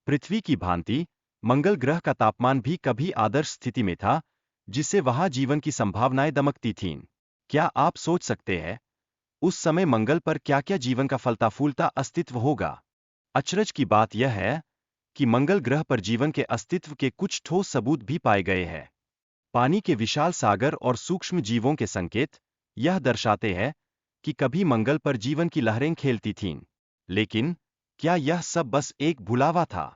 पृथ्वी की भांति मंगल ग्रह का तापमान भी कभी आदर्श स्थिति में था, जिससे वहां जीवन की संभावनाएं दमकती थीं। क्या आप सोच सकते हैं उस समय मंगल पर क्या-क्या जीवन का फलता फूलता अस्तित्व होगा? अचरज की बात यह है कि मंगल ग्रह पर जीवन के अस्तित्व के कुछ ठोस सबूत भी पाए गए हैं। पानी के विशाल सागर और सूक्ष्म जीवों के संकेत यह दर्शाते हैं कि कभी मंगल पर जीवन की लहरें खेलती थीं। लेकिन क्या यह सब बस एक भुलावा था?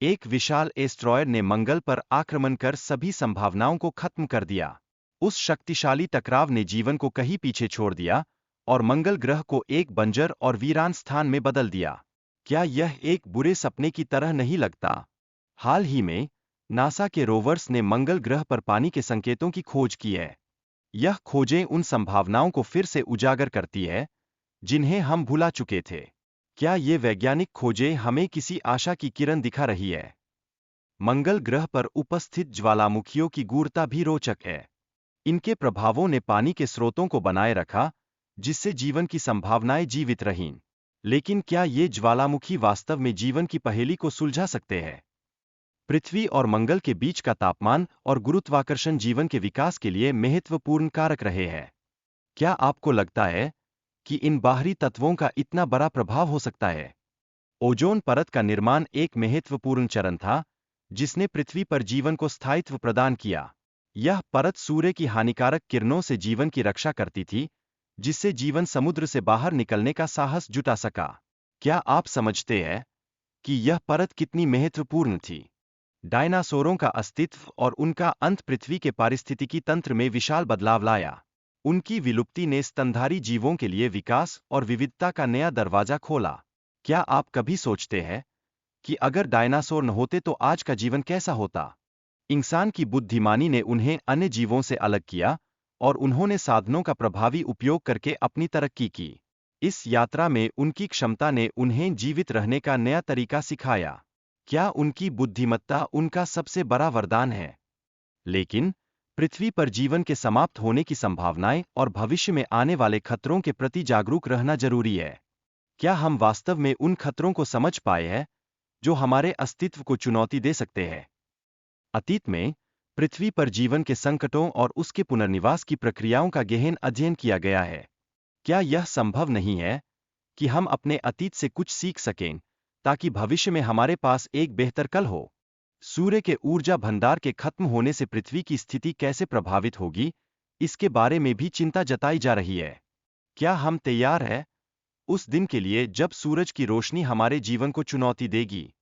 एक विशाल एस्ट्रॉयड ने मंगल पर आक्रमण कर सभी संभावनाओं को खत्म कर दिया। उस शक्तिशाली टकराव ने जीवन को कहीं पीछे छोड़ दिया और मंगल ग्रह को एक बंजर और वीरान स्थान में बदल दिया। क्या यह एक बुरे सपने की तरह नहीं लगता? हाल ही में नासा के रोवर्स ने मंगल ग्रह पर पानी के संकेतों की खोज की है। यह खोजें उन संभावनाओं को फिर से उजागर करती है जिन्हें हम भुला चुके थे। क्या ये वैज्ञानिक खोजें हमें किसी आशा की किरण दिखा रही है? मंगल ग्रह पर उपस्थित ज्वालामुखियों की गूढ़ता भी रोचक है। इनके प्रभावों ने पानी के स्रोतों को बनाए रखा, जिससे जीवन की संभावनाएं जीवित रहीं। लेकिन क्या ये ज्वालामुखी वास्तव में जीवन की पहेली को सुलझा सकते हैं? पृथ्वी और मंगल के बीच का तापमान और गुरुत्वाकर्षण जीवन के विकास के लिए महत्वपूर्ण कारक रहे हैं। क्या आपको लगता है कि इन बाहरी तत्वों का इतना बड़ा प्रभाव हो सकता है? ओजोन परत का निर्माण एक महत्वपूर्ण चरण था, जिसने पृथ्वी पर जीवन को स्थायित्व प्रदान किया। यह परत सूर्य की हानिकारक किरणों से जीवन की रक्षा करती थी, जिससे जीवन समुद्र से बाहर निकलने का साहस जुटा सका। क्या आप समझते हैं कि यह परत कितनी महत्वपूर्ण थी? डायनासोरों का अस्तित्व और उनका अंत पृथ्वी के पारिस्थितिकी तंत्र में विशाल बदलाव लाया। उनकी विलुप्ति ने स्तनधारी जीवों के लिए विकास और विविधता का नया दरवाजा खोला। क्या आप कभी सोचते हैं कि अगर डायनासोर न होते तो आज का जीवन कैसा होता? इंसान की बुद्धिमानी ने उन्हें अन्य जीवों से अलग किया और उन्होंने साधनों का प्रभावी उपयोग करके अपनी तरक्की की। इस यात्रा में उनकी क्षमता ने उन्हें जीवित रहने का नया तरीका सिखाया। क्या उनकी बुद्धिमत्ता उनका सबसे बड़ा वरदान है? लेकिन पृथ्वी पर जीवन के समाप्त होने की संभावनाएं और भविष्य में आने वाले खतरों के प्रति जागरूक रहना जरूरी है। क्या हम वास्तव में उन खतरों को समझ पाए हैं जो हमारे अस्तित्व को चुनौती दे सकते हैं? अतीत में पृथ्वी पर जीवन के संकटों और उसके पुनर्निवास की प्रक्रियाओं का गहन अध्ययन किया गया है। क्या यह संभव नहीं है कि हम अपने अतीत से कुछ सीख सकें ताकि भविष्य में हमारे पास एक बेहतर कल हो? सूर्य के ऊर्जा भंडार के खत्म होने से पृथ्वी की स्थिति कैसे प्रभावित होगी, इसके बारे में भी चिंता जताई जा रही है। क्या हम तैयार हैं उस दिन के लिए जब सूरज की रोशनी हमारे जीवन को चुनौती देगी?